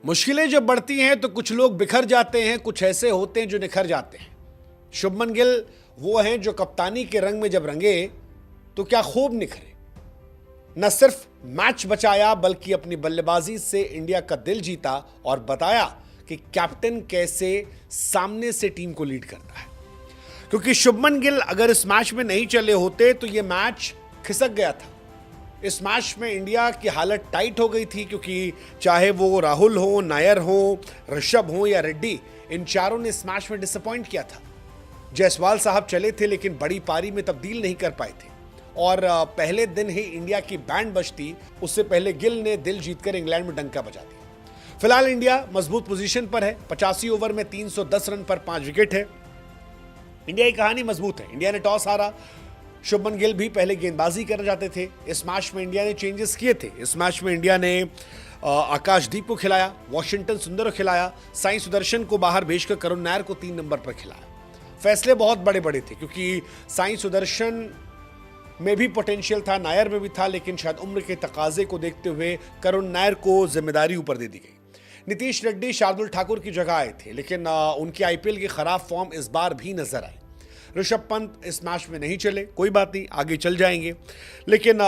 मुश्किलें जब बढ़ती हैं तो कुछ लोग बिखर जाते हैं, कुछ ऐसे होते हैं जो निखर जाते हैं। शुभमन गिल वो हैं जो कप्तानी के रंग में जब रंगे तो क्या खूब निखरे। न सिर्फ मैच बचाया बल्कि अपनी बल्लेबाजी से इंडिया का दिल जीता और बताया कि कैप्टन कैसे सामने से टीम को लीड करता है। क्योंकि शुभमन गिल अगर इस मैच में नहीं चले होते तो यह मैच खिसक गया था। इस मैच में इंडिया की हालत टाइट हो गई थी, क्योंकि चाहे वो राहुल हो, नायर हो, ऋषभ हो या रेड्डी, इन चारों ने इस मैच में डिसअपॉइंट किया था। जायसवाल साहब चले थे लेकिन बड़ी पारी में तब्दील नहीं कर पाए थे और पहले दिन ही इंडिया की बैंड बजती उससे पहले गिल ने दिल जीतकर इंग्लैंड में डंका बजा दिया। फिलहाल इंडिया मजबूत पोजीशन पर है। 85 ओवर में 310 रन पर 5 विकेट है। इंडिया की कहानी मजबूत है। इंडिया ने टॉस हारा। शुभमन गिल भी पहले गेंदबाजी करना चाहते थे। इस मैच में इंडिया ने चेंजेस किए थे। इस मैच में इंडिया ने आकाशदीप को खिलाया, वॉशिंगटन सुंदर को खिलाया, साई सुदर्शन को बाहर भेजकर करुण नायर को 3 नंबर पर खिलाया। फैसले बहुत बड़े बड़े थे क्योंकि साई सुदर्शन में भी पोटेंशियल था, नायर में भी था, लेकिन शायद उम्र के तकाजे को देखते हुए करुण नायर को जिम्मेदारी ऊपर दे दी गई। नीतीश रेड्डी शार्दुल ठाकुर की जगह आए थे, लेकिन उनकी आईपीएल की खराब फॉर्म इस बार भी नजर आई। ऋषभ पंत इस मैच में नहीं चले, कोई बात नहीं, आगे चल जाएंगे, लेकिन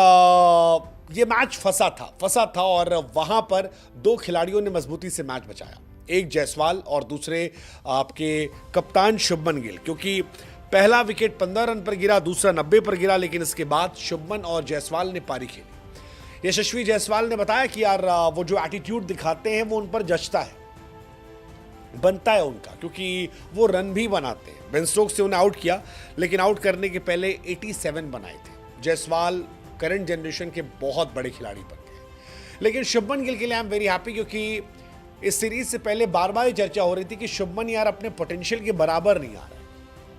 ये मैच फंसा था और वहां पर 2 खिलाड़ियों ने मजबूती से मैच बचाया। एक जायसवाल और दूसरे आपके कप्तान शुभमन गिल, क्योंकि पहला विकेट 15 रन पर गिरा, दूसरा 90 पर गिरा, लेकिन इसके बाद शुभमन और जायसवाल ने पारी खेली। यशस्वी जायसवाल ने बताया कि यार वो जो एटीट्यूड दिखाते हैं वो उन पर जचता है, बनता है उनका, क्योंकि वो रन भी बनाते हैं। बेन स्टोक्स से उन्हें आउट किया, लेकिन आउट करने के पहले 87 बनाए थे। जायसवाल करंट जनरेशन के बहुत बड़े खिलाड़ी बन गए। लेकिन शुभमन गिल के लिए आई एम वेरी हैप्पी, क्योंकि इस सीरीज से पहले बार बार चर्चा हो रही थी कि शुभमन यार अपने पोटेंशियल के बराबर नहीं आ रहा है,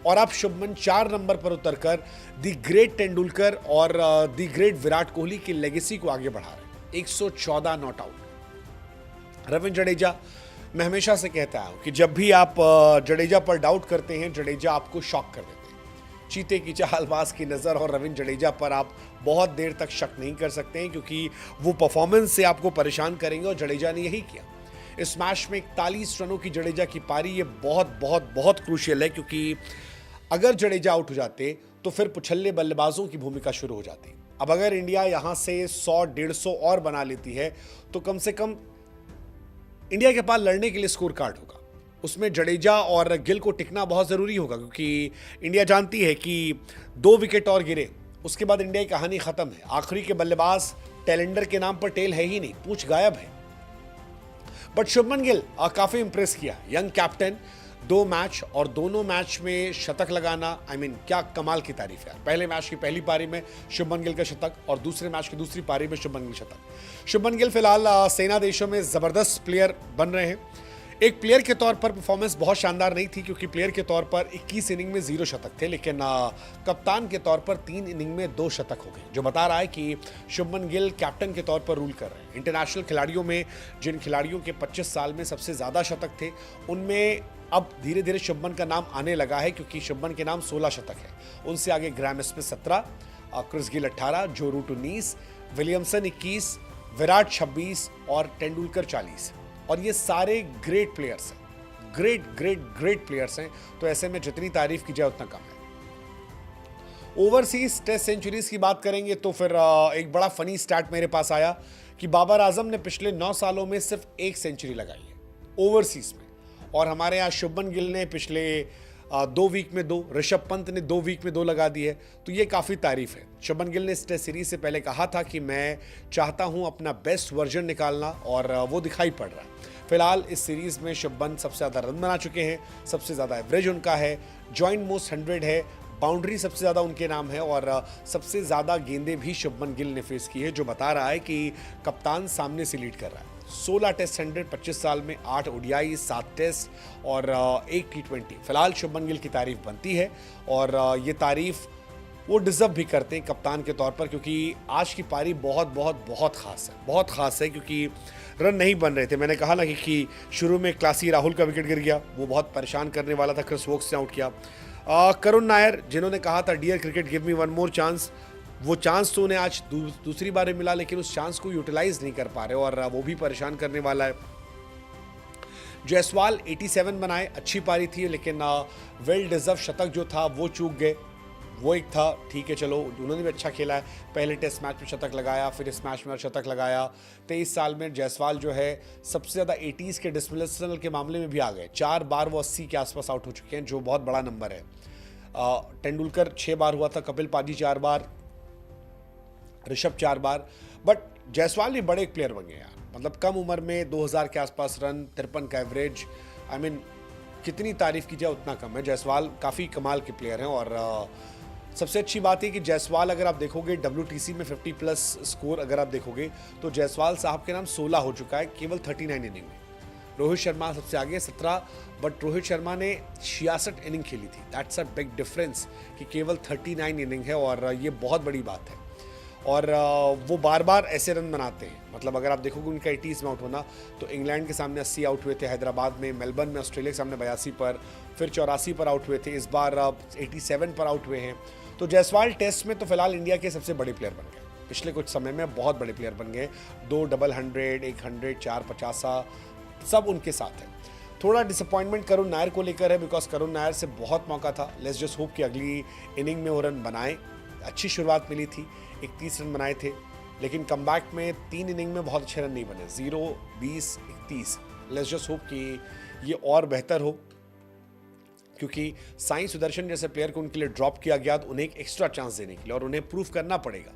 और अब शुभमन 4 नंबर पर उतरकर दी ग्रेट तेंदुलकर और दी ग्रेट विराट कोहली की लेगेसी को आगे बढ़ा रहे हैं। 114 नॉट आउट। रविंद्र जडेजा, मैं हमेशा से कहता हूं कि जब भी आप जडेजा पर डाउट करते हैं, जडेजा आपको शॉक कर देते हैं। चीते की चालबाज की नज़र और रविंद्र जडेजा पर आप बहुत देर तक शक नहीं कर सकते हैं, क्योंकि वो परफॉर्मेंस से आपको परेशान करेंगे और जडेजा ने यही किया। इस मैच में 41 रनों की जडेजा की पारी, ये बहुत बहुत बहुत क्रूशियल है, क्योंकि अगर जडेजा आउट हो जाते तो फिर पुछल्ले बल्लेबाजों की भूमिका शुरू हो जाती। अब अगर इंडिया यहां से 100-150 और बना लेती है तो कम से कम इंडिया के पास लड़ने के लिए स्कोर कार्ड होगा। उसमें जडेजा और गिल को टिकना बहुत जरूरी होगा, क्योंकि इंडिया जानती है कि 2 विकेट और गिरे उसके बाद इंडिया की कहानी खत्म है। आखिरी के बल्लेबाज टेलेंडर के नाम पर टेल है ही नहीं, पूछ गायब है। बट शुभमन गिल काफी इंप्रेस किया। यंग कैप्टन, 2 मैच और दोनों मैच में शतक लगाना, क्या कमाल की तारीफ है। पहले मैच की पहली पारी में शुभमन गिल का शतक और दूसरे मैच की दूसरी पारी में शुभमन गिल शतक। शुभमन गिल फिलहाल सेना देशों में जबरदस्त प्लेयर बन रहे हैं। एक प्लेयर के तौर पर परफॉर्मेंस बहुत शानदार नहीं थी, क्योंकि प्लेयर के तौर पर 21 इनिंग में 0 शतक थे, लेकिन कप्तान के तौर पर 3 इनिंग में 2 शतक हो गए, जो बता रहा है कि शुभमन गिल कैप्टन के तौर पर रूल कर रहे हैं। इंटरनेशनल खिलाड़ियों में जिन खिलाड़ियों के 25 साल में सबसे ज्यादा शतक थे, उनमें अब धीरे धीरे शुभमन का नाम आने लगा है, क्योंकि शुभमन के नाम 16 शतक है। उनसे आगे ग्राम स्मिथ 17, क्रिस गिल 18, जो रूट 19, विलियमसन 21, विराट 26 और तेंदुलकर 40। और ये सारे ग्रेट प्लेयर्स हैं, ग्रेट प्लेयर्स हैं। तो ऐसे में जितनी तारीफ की जाए उतना कम है। ओवरसीज टेस्ट सेंचुरीज की बात करेंगे तो फिर एक बड़ा फनी स्टैट मेरे पास आया कि बाबर आजम ने पिछले 9 सालों में सिर्फ 1 सेंचुरी लगाई है ओवरसीज में, और हमारे यहाँ शुभमन गिल ने पिछले 2 वीक में 2, ऋषभ पंत ने 2 वीक में 2 लगा दी है। तो ये काफ़ी तारीफ है। शुभमन गिल ने इस टेस्ट सीरीज से पहले कहा था कि मैं चाहता हूं अपना बेस्ट वर्जन निकालना, और वो दिखाई पड़ रहा है। फिलहाल इस सीरीज में शुभमन सबसे ज़्यादा रन बना चुके हैं, सबसे ज़्यादा एवरेज उनका है, जॉइंट मोस्ट 100 है, बाउंड्री सबसे ज़्यादा उनके नाम है, और सबसे ज़्यादा गेंदें भी शुभमन गिल ने फेस की है, जो बता रहा है कि कप्तान सामने से लीड कर रहा है। 16 टेस्ट 100 25 साल में, 8 ओडीआई, 7 टेस्ट और 1 T20। फिलहाल शुभमन गिल की तारीफ बनती है, और ये तारीफ वो डिजर्व भी करते हैं कप्तान के तौर पर, क्योंकि आज की पारी बहुत बहुत बहुत खास है, क्योंकि रन नहीं बन रहे थे। मैंने कहा ना कि शुरू में क्लासी राहुल का विकेट गिर गया, वो बहुत परेशान करने वाला था, क्रिस वोक्स ने आउट किया। करुण नायर, जिन्होंने कहा था dear cricket give me one more chance, वो चांस तो उन्हें आज दूसरी बार मिला, लेकिन उस चांस को यूटिलाइज नहीं कर पा रहे और वो भी परेशान करने वाला है। जायसवाल 87 बनाए, अच्छी पारी थी, लेकिन वेल डिजर्व शतक जो था वो चूक गए। वो एक था, ठीक है चलो, उन्होंने भी अच्छा खेला है, पहले टेस्ट मैच में शतक लगाया, फिर इस मैच में शतक लगाया। 23 साल में जायसवाल जो है सबसे ज़्यादा 80s के डिसमिसल के मामले में भी आ गए। 4 बार वो 80 के आसपास आउट हो चुके हैं, जो बहुत बड़ा नंबर है। तेंदुलकर 6 बार हुआ था, कपिल पाजी 4 बार, ऋषभ 4 बार। बट जायसवाल भी बड़े एक प्लेयर बन गए यार, मतलब कम उम्र में 2000 के आसपास रन, 53 का एवरेज। आई मीन कितनी तारीफ की जाए उतना कम है। जायसवाल काफ़ी कमाल के प्लेयर हैं। और सबसे अच्छी बात है कि जायसवाल अगर आप देखोगे WTC में 50+ स्कोर अगर आप देखोगे तो जायसवाल साहब के नाम 16 हो चुका है केवल 39 इनिंग में। रोहित शर्मा सबसे आगे 17, बट रोहित शर्मा ने 66 इनिंग खेली थी। दैट्स अ बिग डिफरेंस कि केवल 39 इनिंग है, और ये बहुत बड़ी बात है। और वो बार बार ऐसे रन बनाते हैं, मतलब अगर आप देखोगे उनका 80s में आउट होना, तो इंग्लैंड के सामने 80 आउट हुए थे, हैदराबाद में, मेलबर्न में ऑस्ट्रेलिया के सामने 82 पर, फिर 84 पर आउट हुए थे, इस बार 87 पर आउट हुए हैं। तो जायसवाल टेस्ट में तो फिलहाल इंडिया के सबसे बड़े प्लेयर बन गए, पिछले कुछ समय में बहुत बड़े प्लेयर बन गए। 2 डबल 100, 100, 4 50 सब उनके साथ है। थोड़ा डिसअपॉइंटमेंट करुण नायर को लेकर है, बिकॉज करुण नायर से बहुत मौका था। लेट्स जस्ट होप कि अगली इनिंग में वो रन बनाए। अच्छी शुरुआत मिली थी, 31 रन बनाए थे, लेकिन कमबैक में 3 इनिंग में बहुत अच्छे रन नहीं बने, 0, 20, 31। लेट्स जस्ट होप कि ये और बेहतर हो, क्योंकि साई सुदर्शन जैसे प्लेयर को उनके लिए ड्रॉप किया गया, तो उन्हें एक एक्स्ट्रा चांस देने के लिए, और उन्हें प्रूव करना पड़ेगा,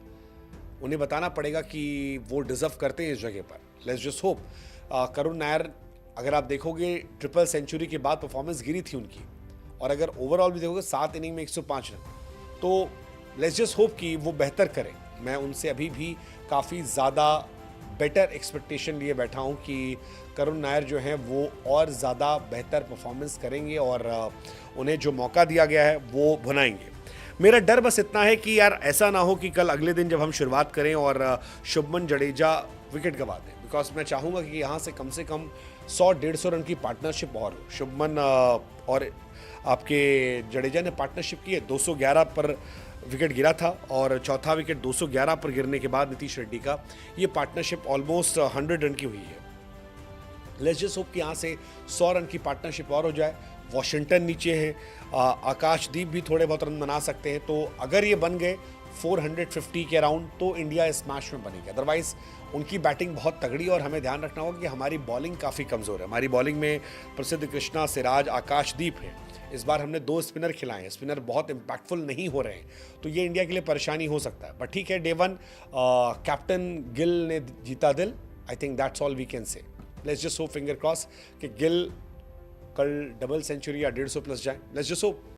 उन्हें बताना पड़ेगा कि वो डिजर्व करते हैं इस जगह पर। Let's just hope. Karun Nair अगर आप देखोगे ट्रिपल सेंचुरी के बाद परफॉर्मेंस गिरी थी उनकी, और अगर ओवरऑल भी देखोगे 7 इनिंग में 105 रन, तो लेट्स जस्ट होप कि वो बेहतर करें। मैं उनसे अभी भी काफ़ी ज़्यादा बेटर एक्सपेक्टेशन लिए बैठा हूं कि करुण नायर जो हैं वो और ज़्यादा बेहतर परफॉर्मेंस करेंगे, और उन्हें जो मौका दिया गया है वो भुनाएंगे। मेरा डर बस इतना है कि यार ऐसा ना हो कि कल अगले दिन जब हम शुरुआत करें और शुभमन जडेजा विकेट गंवा दें, बिकॉज मैं चाहूँगा कि यहाँ से कम 100-150 रन की पार्टनरशिप और हो। शुभमन और आपके जडेजा ने पार्टनरशिप की है, 211 पर विकेट गिरा था, और चौथा विकेट 211 पर गिरने के बाद नीतीश रेड्डी का, ये पार्टनरशिप ऑलमोस्ट 100 रन की हुई है। लेट्स जस्ट होप कि यहाँ से 100 रन की पार्टनरशिप और हो जाए। वॉशिंगटन नीचे है, आकाशदीप भी थोड़े बहुत रन बना सकते हैं, तो अगर ये बन गए 450 के अराउंड, तो इंडिया इस मैच में बनेगी। अदरवाइज उनकी बैटिंग बहुत तगड़ी, और हमें ध्यान रखना होगा कि हमारी बॉलिंग काफ़ी कमज़ोर है। हमारी बॉलिंग में प्रसिद्ध कृष्णा, सिराज, आकाशदीप है। इस बार हमने 2 स्पिनर खिलाए हैं, स्पिनर बहुत इम्पैक्टफुल नहीं हो रहे हैं, तो ये इंडिया के लिए परेशानी हो सकता है। बट ठीक है, डे 1 कैप्टन गिल ने जीता दिल। I think that's all we can say. Let's just hope, finger cross, कि गिल कल डबल सेंचुरी या 150+ जाए। Let's just hope.